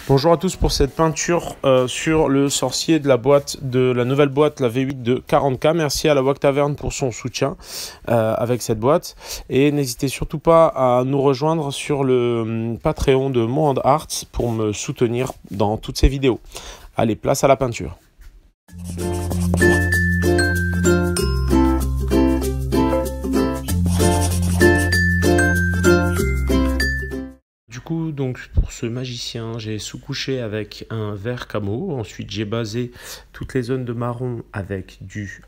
Bonjour à tous pour cette peinture sur le sorcier de la nouvelle boîte, la V8 de 40K. Merci à la Wag Taverne pour son soutien avec cette boîte. Et n'hésitez surtout pas à nous rejoindre sur le Patreon de Mohand Arts pour me soutenir dans toutes ces vidéos. Allez, place à la peinture. Donc pour ce magicien, j'ai sous-couché avec un vert camo. Ensuite, j'ai basé toutes les zones de marron avec du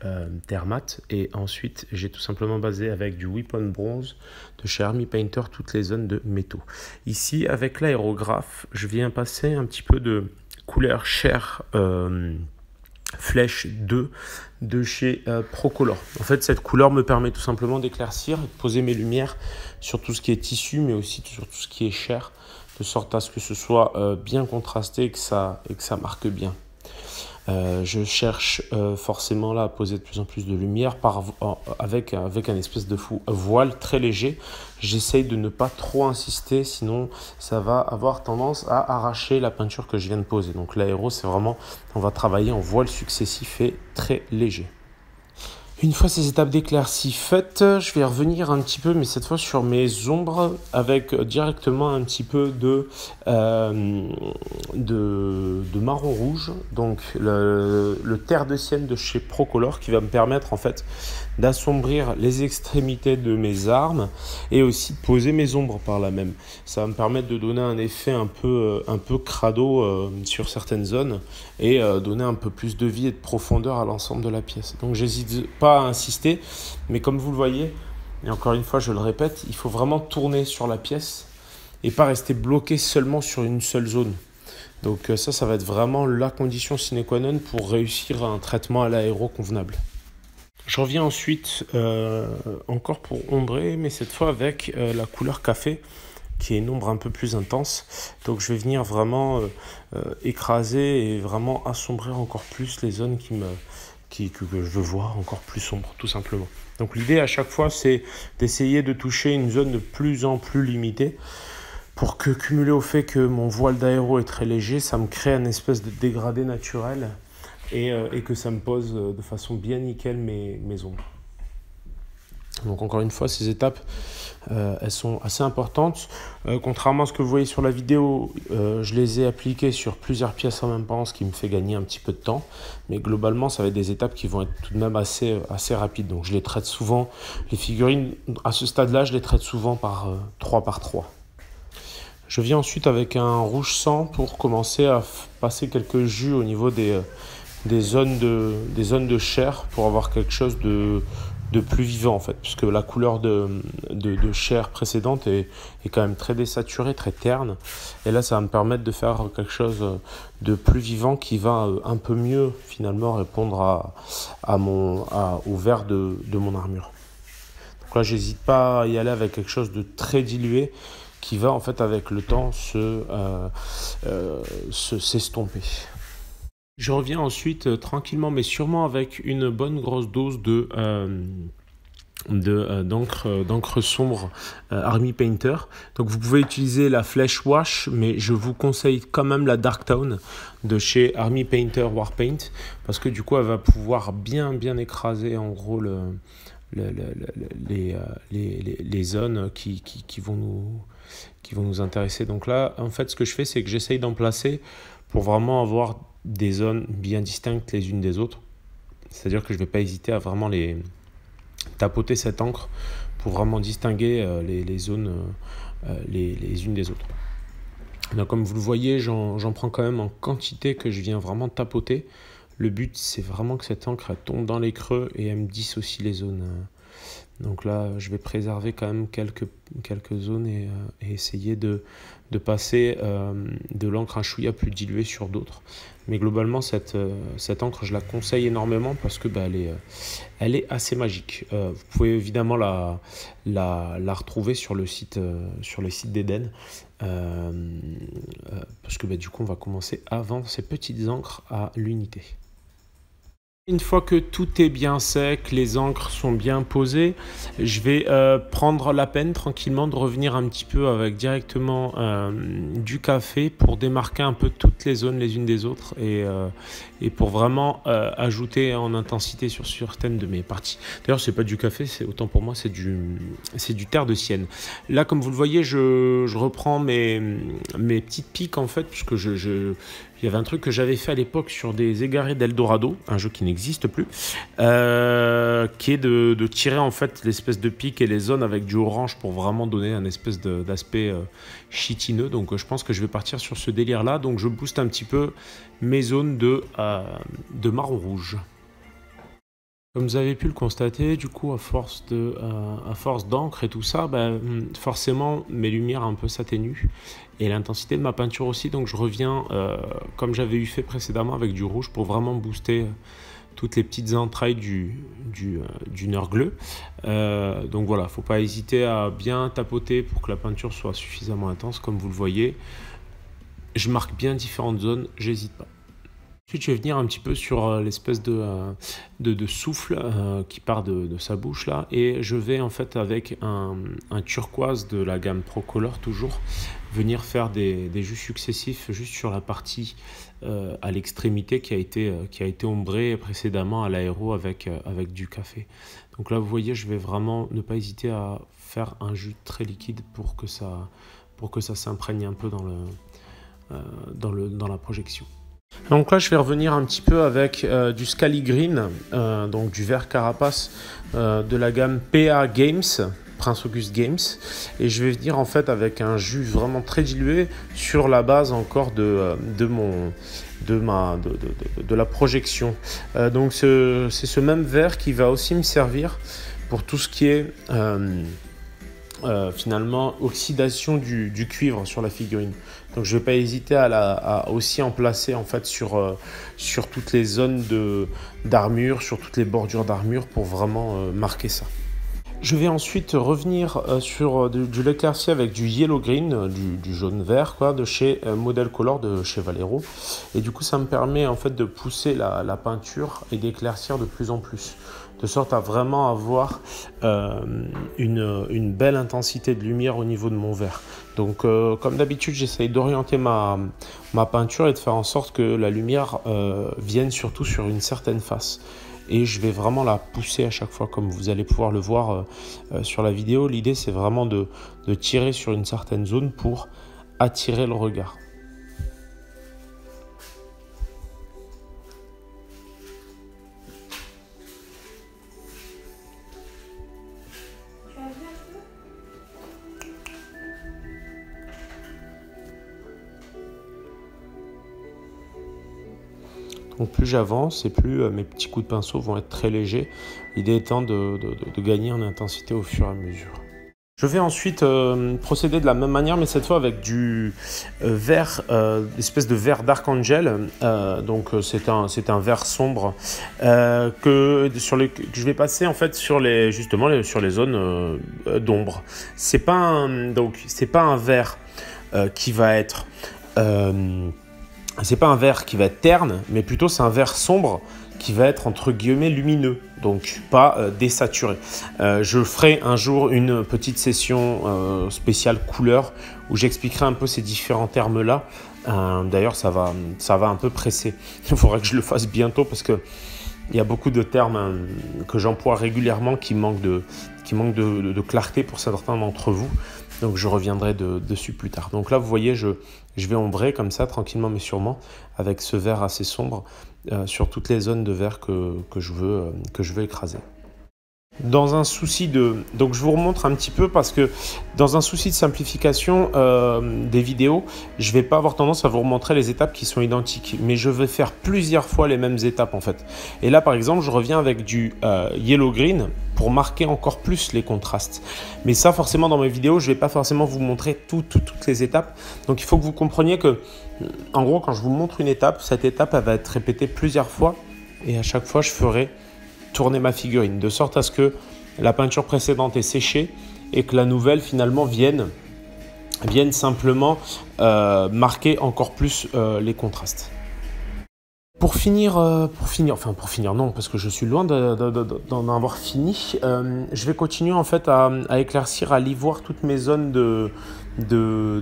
Thermat. Et ensuite, j'ai tout simplement basé avec du Weapon Bronze de chez Army Painter toutes les zones de métaux. Ici, avec l'aérographe, je viens passer un petit peu de couleur chair Flèche 2 de chez Procolor. En fait, cette couleur me permet tout simplement d'éclaircir et de poser mes lumières sur tout ce qui est tissu, mais aussi sur tout ce qui est chair, de sorte à ce que ce soit bien contrasté et que ça marque bien. Je cherche forcément là à poser de plus en plus de lumière avec un espèce de voile très léger. J'essaye de ne pas trop insister, sinon ça va avoir tendance à arracher la peinture que je viens de poser. Donc l'aéro, c'est vraiment, on va travailler en voile successif et très léger. Une fois ces étapes d'éclaircie faites, je vais revenir un petit peu, mais cette fois sur mes ombres, avec directement un petit peu de marron rouge, donc le terre de sienne de chez Procolor, qui va me permettre en fait d'assombrir les extrémités de mes armes et aussi de poser mes ombres par là même. Ça va me permettre de donner un effet un peu crado sur certaines zones et donner un peu plus de vie et de profondeur à l'ensemble de la pièce. Donc j'hésite pas à insister, mais comme vous le voyez, et encore une fois je le répète, il faut vraiment tourner sur la pièce et pas rester bloqué seulement sur une seule zone. Donc ça va être vraiment la condition sine qua non pour réussir un traitement à l'aéro convenable. Je reviens ensuite encore pour ombrer, mais cette fois avec la couleur café, qui est une ombre un peu plus intense. Donc je vais venir vraiment écraser et vraiment assombrir encore plus les zones que je veux voir encore plus sombre, tout simplement. Donc l'idée à chaque fois, c'est d'essayer de toucher une zone de plus en plus limitée pour que, cumulé au fait que mon voile d'aéro est très léger, ça me crée une espèce de dégradé naturel et que ça me pose de façon bien nickel mes ombres. Donc encore une fois, ces étapes, elles sont assez importantes. Contrairement à ce que vous voyez sur la vidéo, je les ai appliquées sur plusieurs pièces en même temps, ce qui me fait gagner un petit peu de temps. Mais globalement, ça va être des étapes qui vont être tout de même assez rapides. Donc je les traite souvent, les figurines, à ce stade-là, je les traite souvent par 3 par 3. Je viens ensuite avec un rouge sang pour commencer à passer quelques jus au niveau des zones de chair pour avoir quelque chose de plus vivant en fait, puisque la couleur de chair précédente est quand même très désaturée, très terne, et là ça va me permettre de faire quelque chose de plus vivant qui va un peu mieux finalement répondre au vert de mon armure. Donc là j'hésite pas à y aller avec quelque chose de très dilué qui va en fait avec le temps s'estomper. Je reviens ensuite tranquillement mais sûrement avec une bonne grosse dose d'encre sombre Army Painter. Donc vous pouvez utiliser la Flèche Wash, mais je vous conseille quand même la Dark Tone de chez Army Painter Warpaint, parce que du coup elle va pouvoir bien écraser en gros les zones qui vont nous intéresser. Donc là en fait ce que je fais, c'est que j'essaye d'en placer pour vraiment avoir des zones bien distinctes les unes des autres. C'est-à-dire que je ne vais pas hésiter à vraiment tapoter cette encre pour vraiment distinguer les zones les unes des autres. Donc, comme vous le voyez, j'en prends quand même en quantité que je viens vraiment tapoter. Le but, c'est vraiment que cette encre elle tombe dans les creux et elle me dissocie les zones. Donc là, je vais préserver quand même quelques zones et essayer de passer de l'encre un chouïa plus diluée sur d'autres. Mais globalement, cette encre, je la conseille énormément parce que elle est assez magique. Vous pouvez évidemment la retrouver sur le site d'Eden. Parce que du coup, on va commencer à vendre ces petites encres à l'unité. Une fois que tout est bien sec, les encres sont bien posées, je vais prendre la peine tranquillement de revenir un petit peu avec directement du café pour démarquer un peu toutes les zones les unes des autres et pour vraiment ajouter en intensité sur certaines de mes parties. D'ailleurs, c'est pas du café, c'est autant pour moi, c'est du terre de sienne. Là, comme vous le voyez, je reprends mes petites piques en fait, puisque il y avait un truc que j'avais fait à l'époque sur des égarés d'Eldorado, un jeu qui n'existe plus, qui est de tirer en fait l'espèce de pique et les zones avec du orange pour vraiment donner un espèce d'aspect chitineux. Donc je pense que je vais partir sur ce délire là. Donc je booste un petit peu mes zones de marron rouge. Comme vous avez pu le constater, du coup, à force d'encre et tout ça, forcément, mes lumières un peu s'atténuent et l'intensité de ma peinture aussi. Donc, je reviens, comme j'avais fait précédemment, avec du rouge pour vraiment booster toutes les petites entrailles du Nurgle. Donc voilà, faut pas hésiter à bien tapoter pour que la peinture soit suffisamment intense. Comme vous le voyez, je marque bien différentes zones, j'hésite pas. Ensuite, je vais venir un petit peu sur l'espèce de souffle qui part de sa bouche là, et je vais en fait avec un turquoise de la gamme Procolor toujours venir faire des jus successifs juste sur la partie à l'extrémité qui a été ombrée précédemment à l'aéro avec du café. Donc là, vous voyez, je vais vraiment ne pas hésiter à faire un jus très liquide pour que ça s'imprègne un peu dans la projection. Donc là, je vais revenir un petit peu avec du Scally Green, donc du vert carapace de la gamme PA Games, Prince Auguste Games, et je vais venir en fait avec un jus vraiment très dilué sur la base encore de la projection. Donc c'est ce même vert qui va aussi me servir pour tout ce qui est finalement oxydation du cuivre sur la figurine. Donc je ne vais pas hésiter à aussi en placer en fait sur toutes les zones d'armure, sur toutes les bordures d'armure pour vraiment marquer ça. Je vais ensuite revenir sur de l'éclairci avec du yellow green, du jaune vert quoi, de chez Model Color de chez Vallejo. Et du coup ça me permet en fait de pousser la peinture et d'éclaircir de plus en plus, de sorte à vraiment avoir une belle intensité de lumière au niveau de mon verre. Donc comme d'habitude, j'essaye d'orienter ma peinture et de faire en sorte que la lumière vienne surtout sur une certaine face. Et je vais vraiment la pousser à chaque fois, comme vous allez pouvoir le voir sur la vidéo. L'idée, c'est vraiment de tirer sur une certaine zone pour attirer le regard. Donc plus j'avance et plus mes petits coups de pinceau vont être très légers. L'idée étant de gagner en intensité au fur et à mesure. Je vais ensuite procéder de la même manière, mais cette fois avec du vert, espèce de vert d'Archangel. Donc c'est un vert sombre que je vais passer en fait sur les zones d'ombre. C'est pas un vert qui va être c'est pas un vert qui va être terne, mais plutôt c'est un vert sombre qui va être entre guillemets lumineux, donc pas désaturé. Je ferai un jour une petite session spéciale couleur où j'expliquerai un peu ces différents termes-là. D'ailleurs, ça va un peu presser. Il faudra que je le fasse bientôt parce que il y a beaucoup de termes que j'emploie régulièrement qui manquent de clarté pour certains d'entre vous. Donc je reviendrai dessus plus tard. Donc là, vous voyez, je vais ombrer comme ça, tranquillement mais sûrement, avec ce vert assez sombre sur toutes les zones de vert que je veux écraser. Dans un souci donc je vous remontre un petit peu parce que dans un souci de simplification des vidéos, je ne vais pas avoir tendance à vous remontrer les étapes qui sont identiques, mais je vais faire plusieurs fois les mêmes étapes en fait. Et là par exemple, je reviens avec du yellow green pour marquer encore plus les contrastes. Mais ça forcément dans mes vidéos, je ne vais pas forcément vous montrer toutes les étapes. Donc il faut que vous compreniez que en gros quand je vous montre une étape, cette étape elle va être répétée plusieurs fois et à chaque fois je ferai tourner ma figurine, de sorte à ce que la peinture précédente est séchée et que la nouvelle finalement vienne simplement marquer encore plus les contrastes. Pour finir, non, parce que je suis loin d'en avoir fini, je vais continuer en fait à éclaircir à l'ivoire toutes mes zones de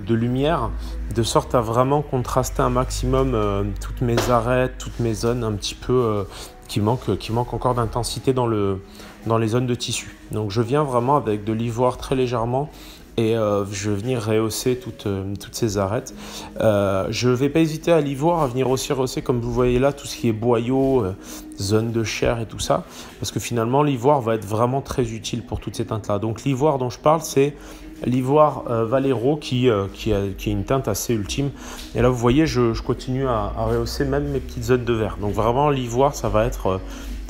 lumière, de sorte à vraiment contraster un maximum toutes mes arêtes, toutes mes zones un petit peu qui manquent encore d'intensité dans les zones de tissu. Donc je viens vraiment avec de l'ivoire très légèrement. Et je vais venir rehausser toutes ces arêtes. Je ne vais pas hésiter à l'ivoire, à venir aussi rehausser, comme vous voyez là, tout ce qui est boyau, zone de chair et tout ça. Parce que finalement, l'ivoire va être vraiment très utile pour toutes ces teintes-là. Donc l'ivoire dont je parle, c'est l'ivoire Valero qui est une teinte assez ultime. Et là, vous voyez, je continue à rehausser même mes petites zones de vert. Donc vraiment, l'ivoire, ça va être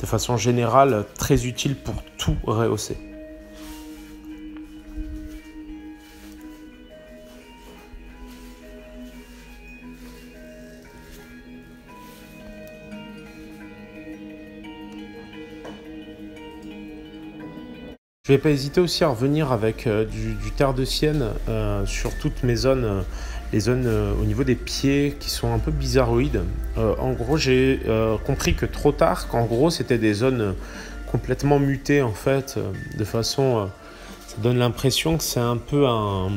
de façon générale très utile pour tout rehausser. Je ne vais pas hésiter aussi à revenir avec du terre de sienne sur toutes mes zones, les zones au niveau des pieds qui sont un peu bizarroïdes. En gros, j'ai compris que trop tard, qu'en gros, c'était des zones complètement mutées en fait, de façon, ça donne l'impression que c'est un peu un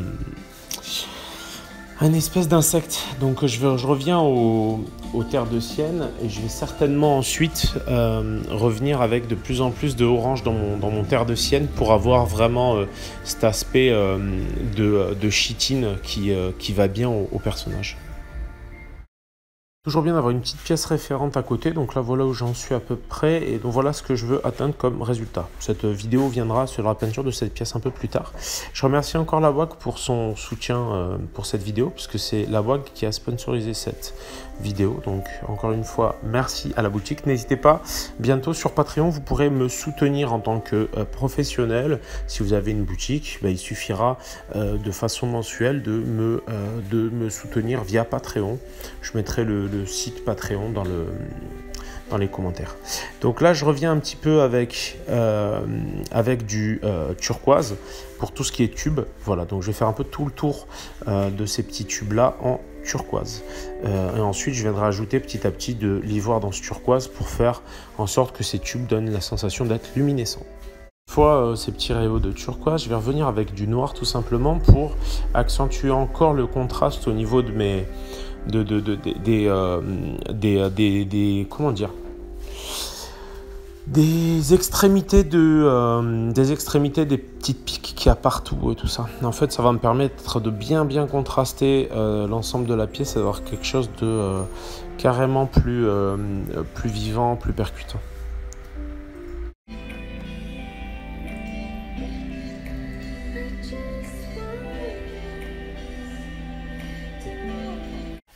espèce d'insecte. Donc je reviens aux terres de sienne et je vais certainement ensuite revenir avec de plus en plus de orange dans mon terre de sienne pour avoir vraiment cet aspect de chitine qui va bien au personnage. Toujours bien d'avoir une petite pièce référente à côté, donc là voilà où j'en suis à peu près et donc voilà ce que je veux atteindre comme résultat. Cette vidéo viendra sur la peinture de cette pièce un peu plus tard. Je remercie encore Lawak pour son soutien pour cette vidéo, puisque c'est Lawak qui a sponsorisé cette vidéo, donc encore une fois merci à la boutique. N'hésitez pas, bientôt sur Patreon vous pourrez me soutenir en tant que professionnel. Si vous avez une boutique, il suffira de façon mensuelle de me soutenir via Patreon. Je mettrai le site Patreon dans les commentaires. Donc là je reviens un petit peu avec du turquoise pour tout ce qui est tube. Voilà, donc je vais faire un peu tout le tour de ces petits tubes là en turquoise et ensuite je viendrai ajouter petit à petit de l'ivoire dans ce turquoise pour faire en sorte que ces tubes donnent la sensation d'être luminescents. Une fois ces petits rayons de turquoise, je vais revenir avec du noir tout simplement pour accentuer encore le contraste au niveau de mes comment dire, des extrémités des petites piques qu'il y a partout et tout ça. En fait, ça va me permettre de bien contraster l'ensemble de la pièce et d'avoir quelque chose de carrément plus vivant, plus percutant.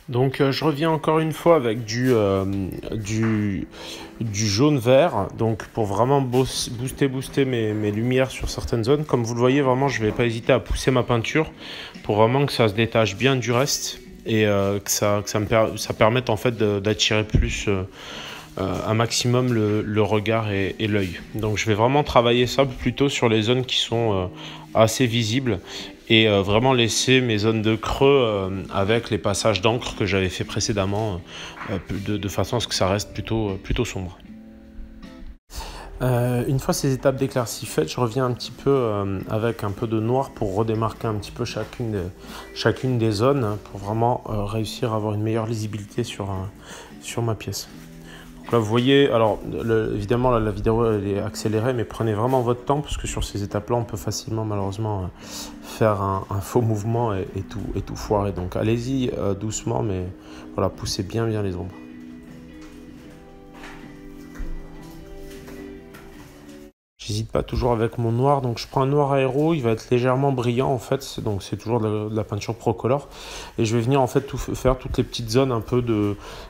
Donc je reviens encore une fois avec du jaune vert, donc pour vraiment booster mes lumières sur certaines zones. Comme vous le voyez, vraiment je ne vais pas hésiter à pousser ma peinture pour vraiment que ça se détache bien du reste et que ça permette en fait d'attirer plus un maximum le regard et l'œil. Donc je vais vraiment travailler ça plutôt sur les zones qui sont assez visibles et vraiment laisser mes zones de creux avec les passages d'encre que j'avais fait précédemment de façon à ce que ça reste plutôt sombre. Une fois ces étapes d'éclaircie faites, je reviens un petit peu avec un peu de noir pour redémarquer un petit peu chacune des zones pour vraiment réussir à avoir une meilleure lisibilité sur ma pièce. Donc là vous voyez, alors évidemment la vidéo elle est accélérée, mais prenez vraiment votre temps parce que sur ces étapes là on peut facilement malheureusement faire un faux mouvement et tout foirer. Donc allez-y doucement, mais voilà, poussez bien les ombres. J'hésite pas toujours avec mon noir, donc je prends un noir aéro, il va être légèrement brillant en fait, donc c'est toujours de la peinture Procolor, et je vais venir en fait faire toutes les petites zones un peu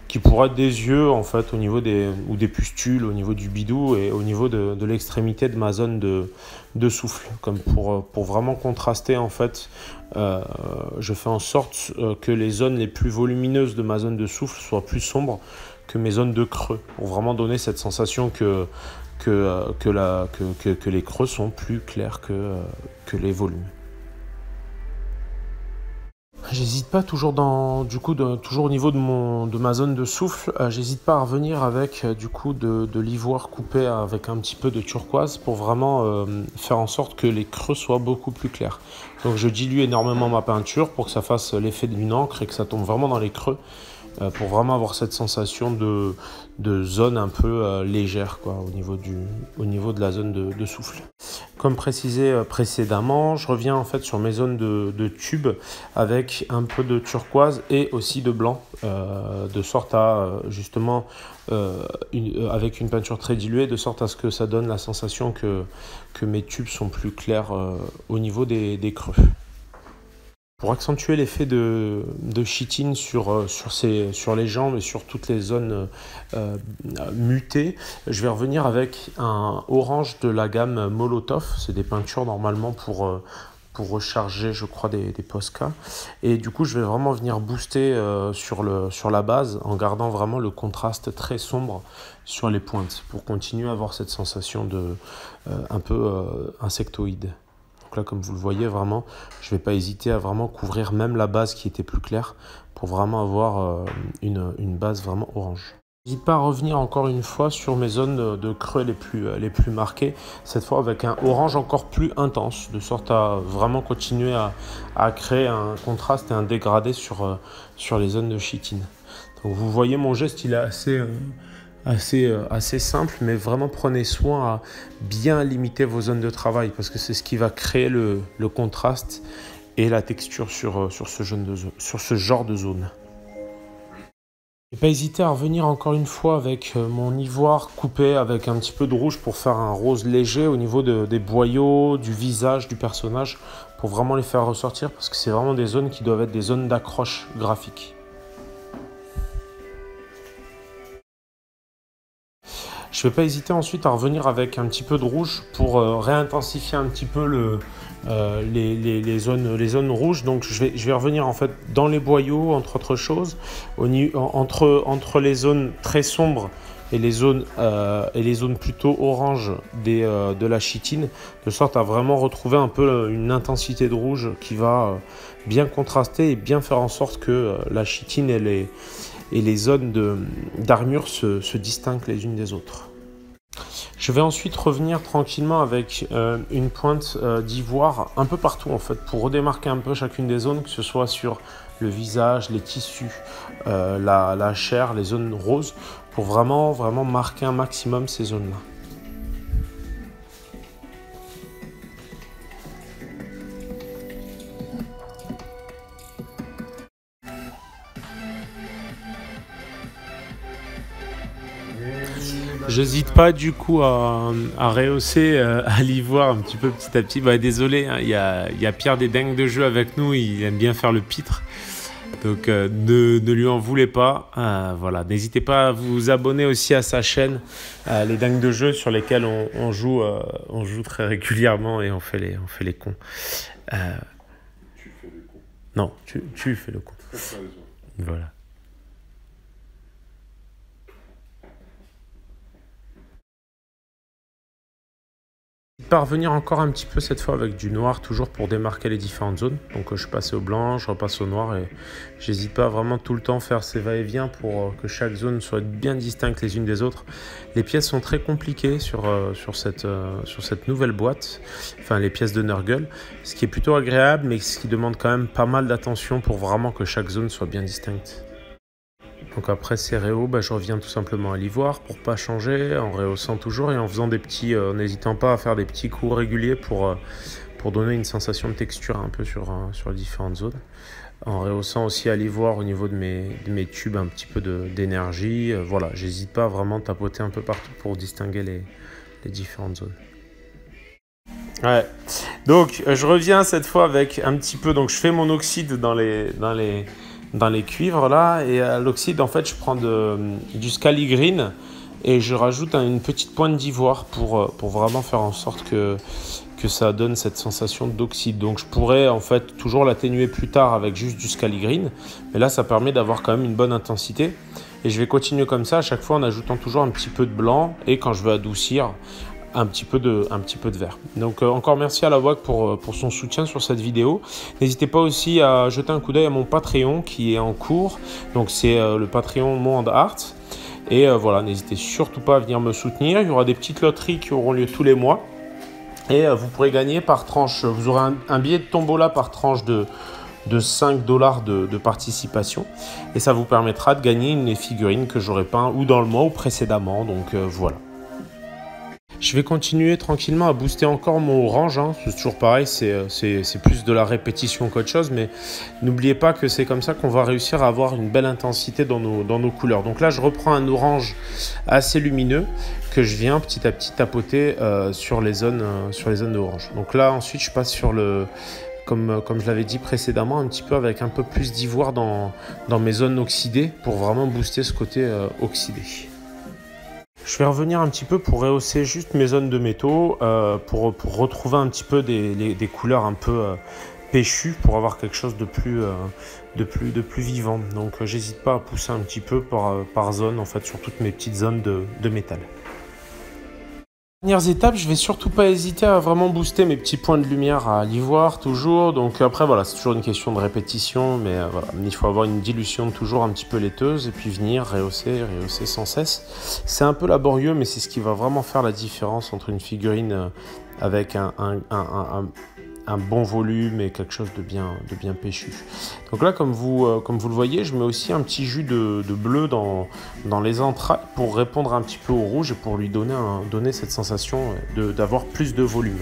qui pourraient être des yeux en fait au niveau ou des pustules, au niveau du bidou et au niveau de l'extrémité de ma zone de souffle, comme pour vraiment contraster en fait. Je fais en sorte que les zones les plus volumineuses de ma zone de souffle soient plus sombres que mes zones de creux, pour vraiment donner cette sensation que les creux sont plus clairs que les volumes. J'hésite pas toujours toujours au niveau de ma zone de souffle, j'hésite pas à revenir avec du coup de l'ivoire coupé avec un petit peu de turquoise pour vraiment faire en sorte que les creux soient beaucoup plus clairs. Donc je dilue énormément ma peinture pour que ça fasse l'effet d'une encre et que ça tombe vraiment dans les creux pour vraiment avoir cette sensation de zone un peu légère quoi, au niveau de la zone de souffle. Comme précisé précédemment, je reviens en fait sur mes zones de tubes avec un peu de turquoise et aussi de blanc, de sorte à justement, avec une peinture très diluée, de sorte à ce que ça donne la sensation que mes tubes sont plus clairs au niveau des creux. Pour accentuer l'effet de chitine sur les jambes et sur toutes les zones mutées, je vais revenir avec un orange de la gamme Molotov. C'est des peintures normalement pour recharger, je crois, des Posca. Et du coup, je vais vraiment venir booster sur la base en gardant vraiment le contraste très sombre sur les pointes pour continuer à avoir cette sensation un peu insectoïde. Donc là, comme vous le voyez, vraiment, je ne vais pas hésiter à vraiment couvrir même la base qui était plus claire pour vraiment avoir une base vraiment orange. N'hésite pas à revenir encore une fois sur mes zones de creux les plus marquées, cette fois avec un orange encore plus intense, de sorte à vraiment continuer à créer un contraste et un dégradé sur les zones de chitine. Donc vous voyez, mon geste, il est assez simple, mais vraiment prenez soin à bien limiter vos zones de travail parce que c'est ce qui va créer le contraste et la texture sur ce genre de zone. Et pas hésiter à revenir encore une fois avec mon ivoire coupé avec un petit peu de rouge pour faire un rose léger au niveau des boyaux, du visage du personnage, pour vraiment les faire ressortir parce que c'est vraiment des zones qui doivent être des zones d'accroche graphique. Je ne vais pas hésiter ensuite à revenir avec un petit peu de rouge pour réintensifier un petit peu les zones rouges. Donc je vais revenir en fait dans les boyaux, entre autres choses, entre les zones très sombres et les zones plutôt orange de la chitine, de sorte à vraiment retrouver un peu une intensité de rouge qui va bien contraster et bien faire en sorte que la chitine et les zones d'armure se distinguent les unes des autres. Je vais ensuite revenir tranquillement avec une pointe d'ivoire un peu partout en fait pour redémarquer un peu chacune des zones, que ce soit sur le visage, les tissus, la chair, les zones roses, pour vraiment marquer un maximum ces zones-là. J'hésite pas du coup à rehausser à l'ivoire un petit peu petit à petit. Bah, désolé, hein, il y a Pierre des dingues de jeu avec nous, il aime bien faire le pitre. Donc ne lui en voulez pas. Voilà. N'hésitez pas à vous abonner aussi à sa chaîne, les dingues de jeu, sur lesquelles on joue très régulièrement et on fait les cons. Tu fais le con. Non, tu fais le con. Voilà. Parvenir encore un petit peu cette fois avec du noir, toujours pour démarquer les différentes zones. Donc je passe au blanc, je repasse au noir et j'hésite pas à vraiment tout le temps faire ces va-et-vient pour que chaque zone soit bien distincte les unes des autres. Les pièces sont très compliquées sur cette nouvelle boîte, enfin les pièces de Nurgle, ce qui est plutôt agréable mais ce qui demande quand même pas mal d'attention pour vraiment que chaque zone soit bien distincte. Donc après ces réhauts, je reviens tout simplement à l'ivoire pour pas changer, en rehaussant toujours et en faisant en n'hésitant pas à faire des petits coups réguliers pour donner une sensation de texture un peu sur les différentes zones. En rehaussant aussi à l'ivoire au niveau de mes tubes un petit peu d'énergie. Voilà, j'hésite pas à vraiment tapoter un peu partout pour distinguer les différentes zones. Ouais, donc je reviens cette fois avec un petit peu, donc je fais mon oxyde dans les cuivres là, et à l'oxyde en fait je prends du Scaligreen et je rajoute une petite pointe d'ivoire pour vraiment faire en sorte que ça donne cette sensation d'oxyde. Donc je pourrais en fait toujours l'atténuer plus tard avec juste du Scaligreen, mais là ça permet d'avoir quand même une bonne intensité et je vais continuer comme ça à chaque fois en ajoutant toujours un petit peu de blanc, et quand je veux adoucir un petit peu de vert. Donc encore merci à la WAC pour son soutien sur cette vidéo. N'hésitez pas aussi à jeter un coup d'œil à mon Patreon qui est en cours. Donc c'est le Patreon Monde Art. Et voilà, n'hésitez surtout pas à venir me soutenir. Il y aura des petites loteries qui auront lieu tous les mois. Et vous pourrez gagner par tranche. Vous aurez un billet de tombola par tranche de 5 $ de participation. Et ça vous permettra de gagner une figurine que j'aurais peint ou dans le mois ou précédemment. Donc voilà. Je vais continuer tranquillement à booster encore mon orange, hein. C'est toujours pareil, c'est plus de la répétition qu'autre chose, mais n'oubliez pas que c'est comme ça qu'on va réussir à avoir une belle intensité dans nos couleurs. Donc là, je reprends un orange assez lumineux que je viens petit à petit tapoter sur les zones d'orange. Donc là, ensuite, je passe sur comme je l'avais dit précédemment, un petit peu avec un peu plus d'ivoire dans mes zones oxydées pour vraiment booster ce côté oxydé. Je vais revenir un petit peu pour rehausser juste mes zones de métaux, pour retrouver un petit peu des couleurs un peu péchues, pour avoir quelque chose de plus vivant. Donc j'hésite pas à pousser un petit peu par zone, en fait, sur toutes mes petites zones de métal. Dernières étapes, je vais surtout pas hésiter à vraiment booster mes petits points de lumière à l'ivoire toujours. Donc après voilà, c'est toujours une question de répétition, mais voilà, il faut avoir une dilution toujours un petit peu laiteuse et puis venir rehausser sans cesse. C'est un peu laborieux, mais c'est ce qui va vraiment faire la différence entre une figurine avec un bon volume et quelque chose de bien péchu. Donc là, comme vous le voyez, je mets aussi un petit jus de bleu dans les entrailles pour répondre un petit peu au rouge et pour lui donner cette sensation d'avoir plus de volume.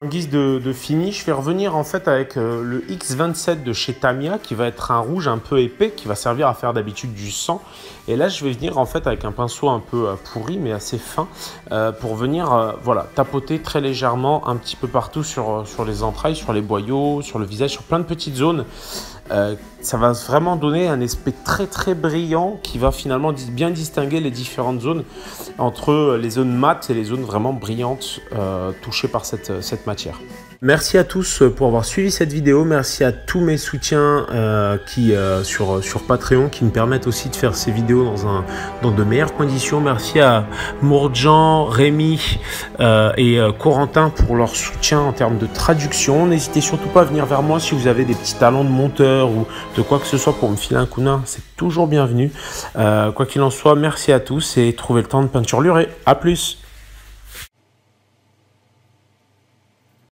En guise de fini, je vais revenir en fait avec le X27 de chez Tamiya qui va être un rouge un peu épais qui va servir à faire d'habitude du sang. Et là, je vais venir en fait avec un pinceau un peu pourri mais assez fin pour venir voilà, tapoter très légèrement un petit peu partout sur les entrailles, sur les boyaux, sur le visage, sur plein de petites zones. Ça va vraiment donner un aspect très brillant qui va finalement bien distinguer les différentes zones entre les zones mates et les zones vraiment brillantes touchées par cette matière. Merci à tous pour avoir suivi cette vidéo. Merci à tous mes soutiens sur Patreon qui me permettent aussi de faire ces vidéos dans de meilleures conditions. Merci à Mourjan, Rémi et Corentin pour leur soutien en termes de traduction. N'hésitez surtout pas à venir vers moi si vous avez des petits talents de monteur ou de quoi que ce soit pour me filer un coup de main. C'est toujours bienvenu. Quoi qu'il en soit, merci à tous et trouvez le temps de peinturlurer. À plus!